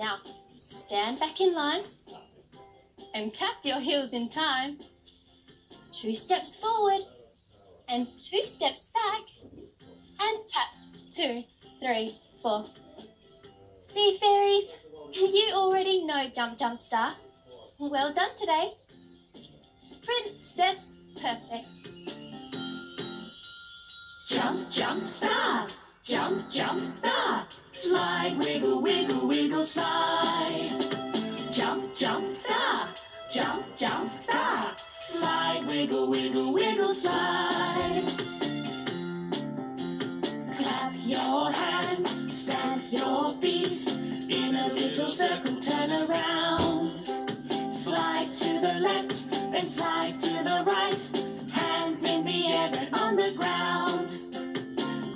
Now, stand back in line and tap your heels in time. 2 steps forward and 2 steps back and tap. 2, 3, 4. See, fairies, you already know Jump Jump Star. Well done today. Princess Perfect. Jump, jump, star. Jump, jump, star. Slide, wiggle, wiggle, wiggle, slide. Jump, jump, star. Jump, jump, star. Slide, wiggle, wiggle, wiggle, slide. Clap your hands, stamp your feet. In a little circle, turn around. Slide to the left, then slide to the right. Hands in the air, then on the ground.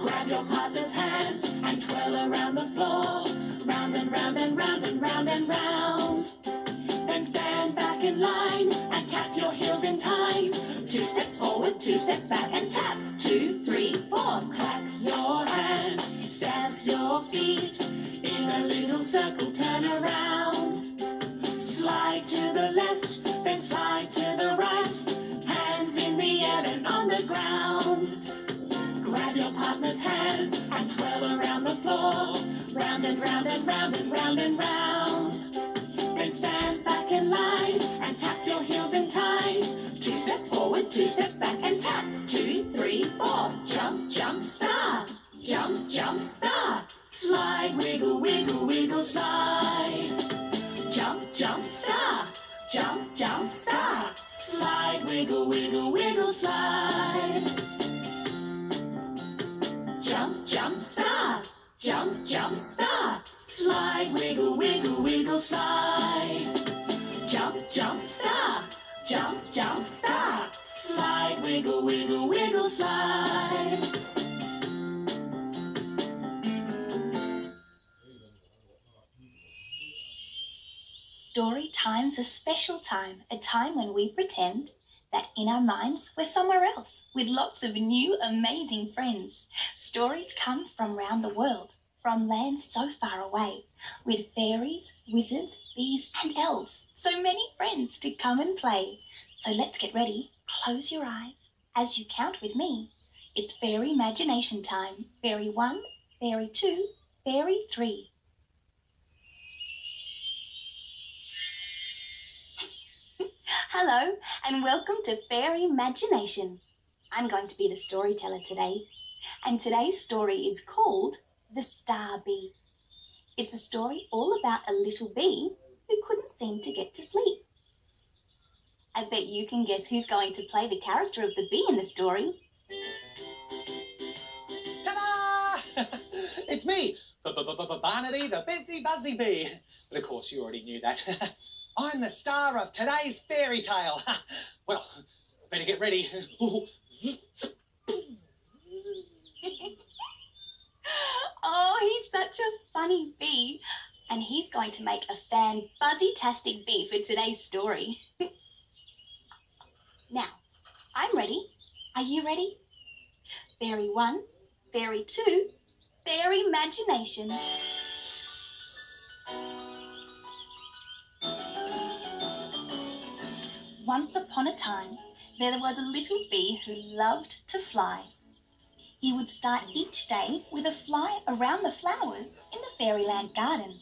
Grab your partner's hands and twirl around the floor. Round and round and round and round and round. Then stand back in line and tap your heels in time. 2 steps forward, 2 steps back and tap. 2, 3, 4. Clap your hands, stamp your feet. In a little circle, turn around. Slide to the left, then slide to the right. Hands in the air and on the ground. Grab your partner's hands and twirl around the floor. Round and round and round and round and round. Then stand back in line and tap your heels in time. 2 steps forward, 2 steps back and tap. 2, 3, 4. Jump, jump, star. Jump, jump, star. Slide, wiggle, wiggle, wiggle, slide. Jump, jump, star. Jump, jump, star. Slide, wiggle, wiggle, wiggle, slide. Jump, jump, star. Jump, jump, star. Slide, wiggle, wiggle, wiggle, slide. Jump, jump, star. Jump, jump, star. Slide, wiggle, wiggle, wiggle, slide. Story time's a special time, a time when we pretend that in our minds we're somewhere else with lots of new amazing friends. Stories come from round the world, from lands so far away, with fairies, wizards, bees and elves. So many friends to come and play. So let's get ready, close your eyes as you count with me. It's fairy imagination time. Fairy 1, fairy 2, fairy 3. Hello and welcome to Fairy Imagination. I'm going to be the storyteller today, and today's story is called The Star Bee. It's a story all about a little bee who couldn't seem to get to sleep. I bet you can guess who's going to play the character of the bee in the story. Ta-da! It's me, Barnaby the Busy Buzzy Bee. But of course you already knew that. I'm the star of today's fairy tale. Well, better get ready. Oh, he's such a funny bee. And he's going to make a fan-buzzy-tastic bee for today's story. Now, I'm ready. Are you ready? Fairy 1, Fairy 2, Fairy Imagination. Once upon a time, there was a little bee who loved to fly. He would start each day with a fly around the flowers in the Fairyland garden,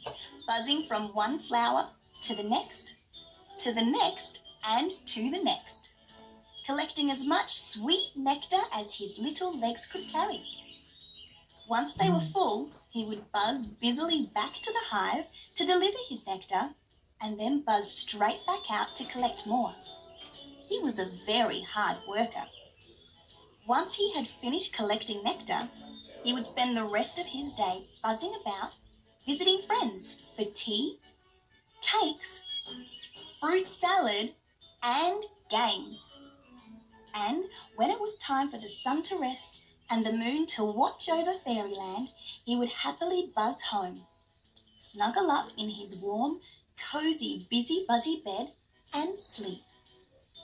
buzzing from one flower to the next, and to the next, collecting as much sweet nectar as his little legs could carry. Once they were full, he would buzz busily back to the hive to deliver his nectar, and then buzz straight back out to collect more. He was a very hard worker. Once he had finished collecting nectar, he would spend the rest of his day buzzing about, visiting friends for tea, cakes, fruit salad, and games. And when it was time for the sun to rest and the moon to watch over Fairyland, he would happily buzz home, snuggle up in his warm, cosy, busy, buzzy bed and sleep.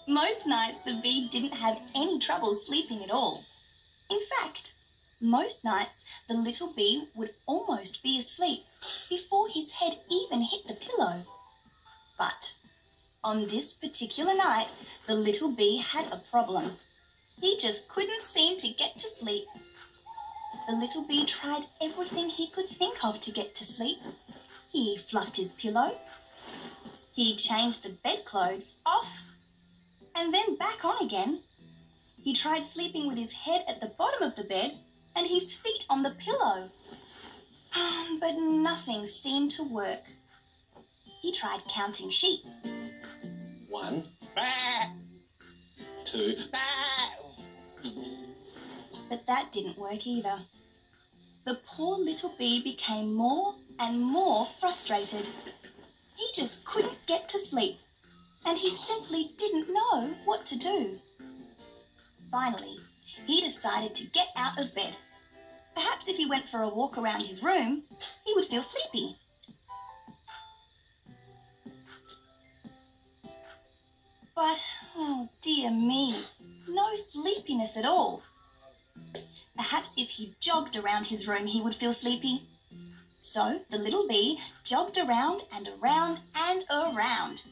Most nights the bee didn't have any trouble sleeping at all. In fact, Most nights, the little bee would almost be asleep before his head even hit the pillow. But on this particular night, the little bee had a problem. He just couldn't seem to get to sleep. The little bee tried everything he could think of to get to sleep. He fluffed his pillow. He changed the bedclothes off and then back on again. He tried sleeping with his head at the bottom of the bed and his feet on the pillow. But nothing seemed to work. He tried counting sheep. 1, 2, But that didn't work either. The poor little bee became more and more frustrated. He just couldn't get to sleep, and he simply didn't know what to do. Finally, he decided to get out of bed. Perhaps if he went for a walk around his room, he would feel sleepy. But, oh dear me, no sleepiness at all. Perhaps if he jogged around his room, he would feel sleepy. So the little bee jogged around and around and around.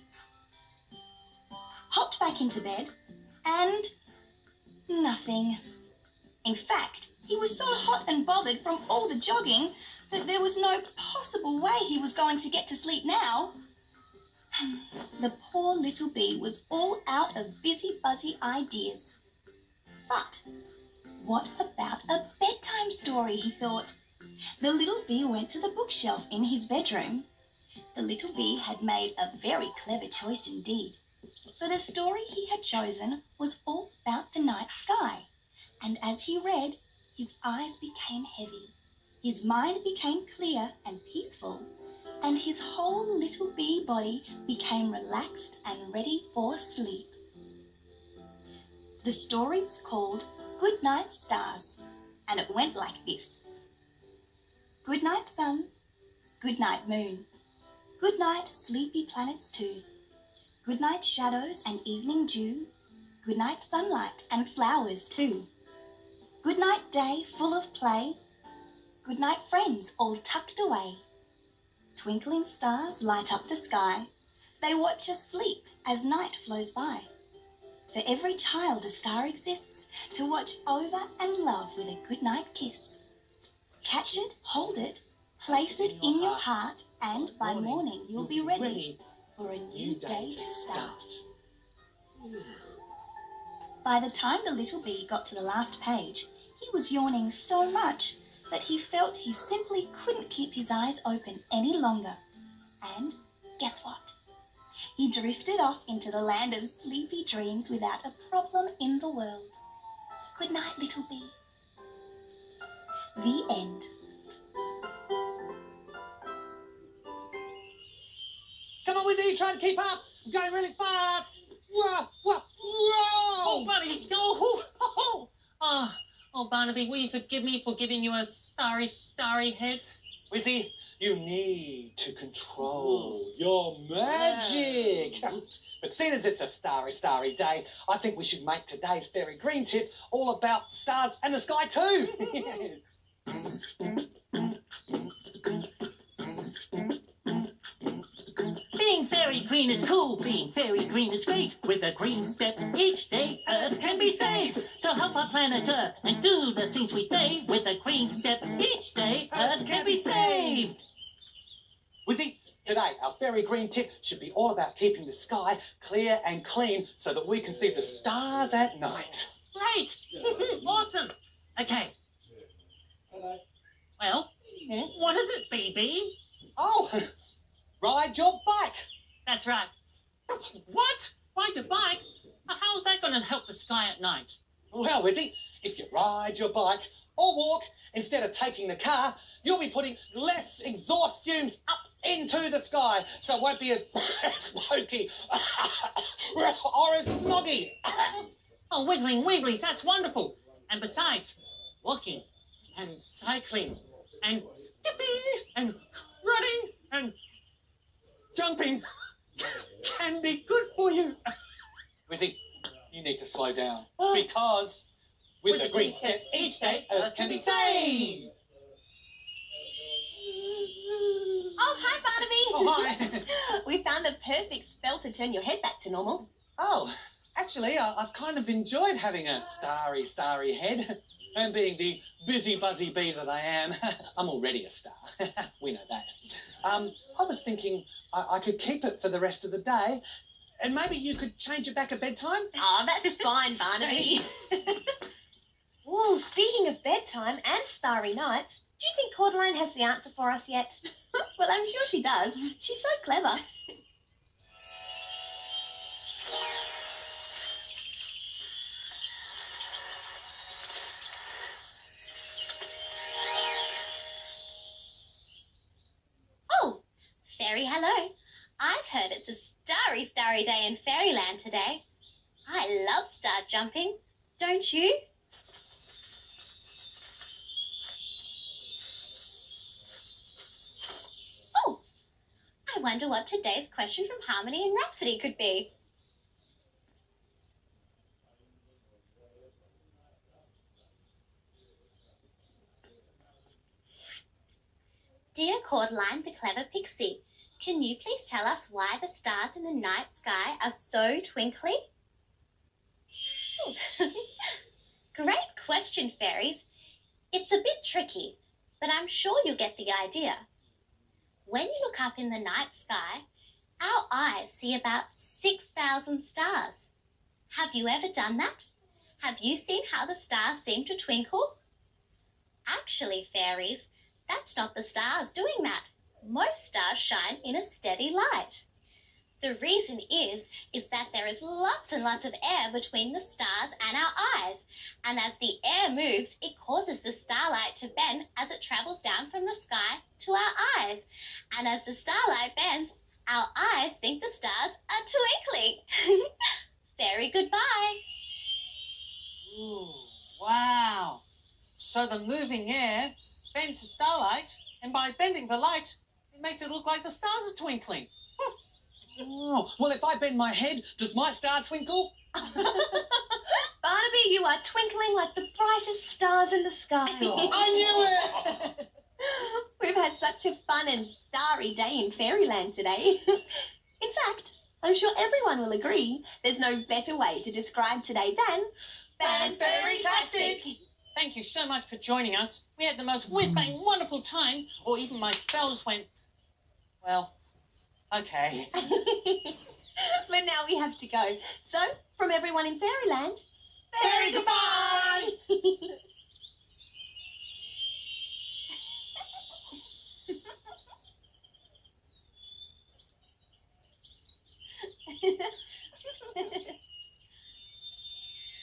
Hopped back into bed and nothing. In fact, he was so hot and bothered from all the jogging that there was no possible way he was going to get to sleep now. The poor little bee was all out of busy-buzzy ideas. But what about a bedtime story, he thought. The little bee went to the bookshelf in his bedroom. The little bee had made a very clever choice indeed, for the story he had chosen was all about the night sky. And as he read, his eyes became heavy, his mind became clear and peaceful, and his whole little bee body became relaxed and ready for sleep. The story was called Good Night Stars, and it went like this. Good night, sun. Good night, moon. Good night, sleepy planets too. Good night, shadows and evening dew. Good night, sunlight and flowers too. Good night, day full of play. Good night, friends all tucked away. Twinkling stars light up the sky. They watch us sleep as night flows by. For every child a star exists to watch over and love with a goodnight kiss. Catch it, hold it, place it in your heart, and by morning you'll be ready for a new day to start. By the time the little bee got to the last page, he was yawning so much that he felt he simply couldn't keep his eyes open any longer. And guess what? He drifted off into the land of sleepy dreams without a problem in the world. Good night, little bee. The end. Come on, Wizzy, try to keep up. I'm going really fast. Whoa, whoa, whoa! Oh, Barnaby, go! Oh, Barnaby, will you forgive me for giving you a starry head? Wizzy, you need to control your magic. But seeing as it's a starry day, I think we should make today's Fairy Green tip all about stars and the sky too. Being fairy green is cool, being fairy green is great. With a green step each day, Earth can be saved. So help our planet Earth and do the things we say. With a green step each day, Earth can be saved. Wizzy, today our Fairy Green tip should be all about keeping the sky clear and clean so that we can see the stars at night. Great! Awesome! Okay. Well, what is it, BB? Oh, ride your bike. That's right. What? Ride a bike? How's that going to help the sky at night? Well, Wizzy, if you ride your bike or walk instead of taking the car, you'll be putting less exhaust fumes up into the sky, so it won't be as smoky or as smoggy. Oh, whizzling weeblies, that's wonderful. And besides, walking and cycling and skipping and running and jumping can be good for you. Wizzy, you need to slow down because With a green step each day, Earth can be saved. Oh, hi, Barnaby. Oh, hi. We found the perfect spell to turn your head back to normal. Oh, actually, I've kind of enjoyed having a starry head. And being the busy, buzzy bee that I am, I'm already a star. We know that. I was thinking I could keep it for the rest of the day, and maybe you could change it back at bedtime? Oh, that's fine, Barnaby. Whoa, speaking of bedtime and starry nights, do you think Cordeline has the answer for us yet? Well, I'm sure she does. She's so clever. Oh, Fairy, hello. I've heard it's a starry day in Fairyland today. I love star jumping, don't you? Oh, I wonder what today's question from Harmony and Rhapsody could be. Dear Cordeline, the clever pixie, can you please tell us why the stars in the night sky are so twinkly? Great question, Fairies. It's a bit tricky, but I'm sure you'll get the idea. When you look up in the night sky, our eyes see about 6,000 stars. Have you ever done that? Have you seen how the stars seem to twinkle? Actually, Fairies, that's not the stars doing that. Most stars shine in a steady light. The reason is that there is lots and lots of air between the stars and our eyes. And as the air moves, it causes the starlight to bend as it travels down from the sky to our eyes. And as the starlight bends, our eyes think the stars are twinkling. Fairy, goodbye. Ooh, wow. So the moving air bends the starlight, and by bending the light, it makes it look like the stars are twinkling. Oh, well, if I bend my head, does my star twinkle? Barnaby, you are twinkling like the brightest stars in the sky. I knew it! We've had such a fun and starry day in Fairyland today. In fact, I'm sure everyone will agree there's no better way to describe today than Fan-fairy-tastic! Thank you so much for joining us. We had the most whiz-bang wonderful time, or even my spells went, well, okay. But now we have to go. So, from everyone in Fairyland, Fairy goodbye!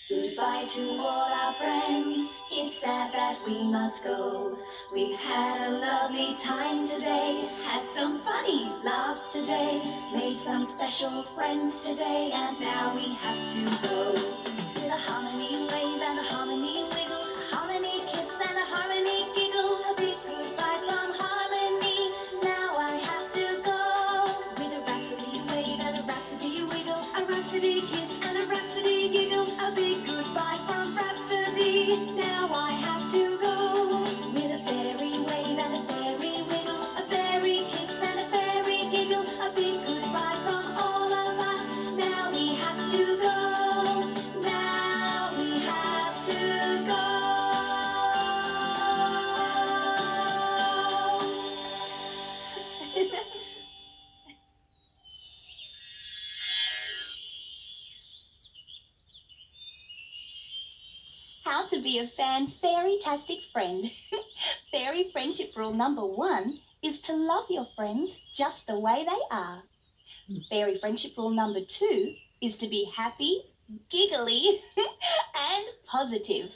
Goodbye to all our friends, it's sad that we must go. We've had a lovely time today, had some funny laughs today, made some special friends today, and now we have to go. With a harmony wave and a harmony wiggle, a harmony kiss and a harmony giggle, a big goodbye from harmony, now I have to go. With a rhapsody wave and a rhapsody wiggle, a rhapsody kiss and a rhapsody giggle, a big goodbye from Rhapsody, now I have to go. With a fairy wave and a fairy wiggle, a fairy kiss and a fairy giggle, a big goodbye from all of us, now we have to go. Now we have to go. how to be a fan-fairy-tastic friend. Fairy friendship rule number 1 is to love your friends just the way they are. Fairy friendship rule number 2 is to be happy, giggly, and positive.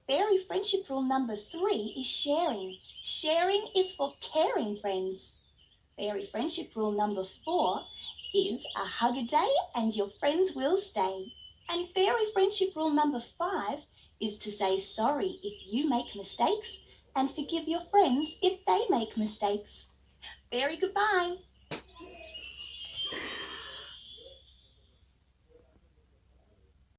Fairy friendship rule number 3 is sharing. Sharing is for caring friends. Fairy friendship rule number 4 is a hug a day and your friends will stay. And fairy friendship rule number 5 is to say sorry if you make mistakes and forgive your friends if they make mistakes. Fairy goodbye.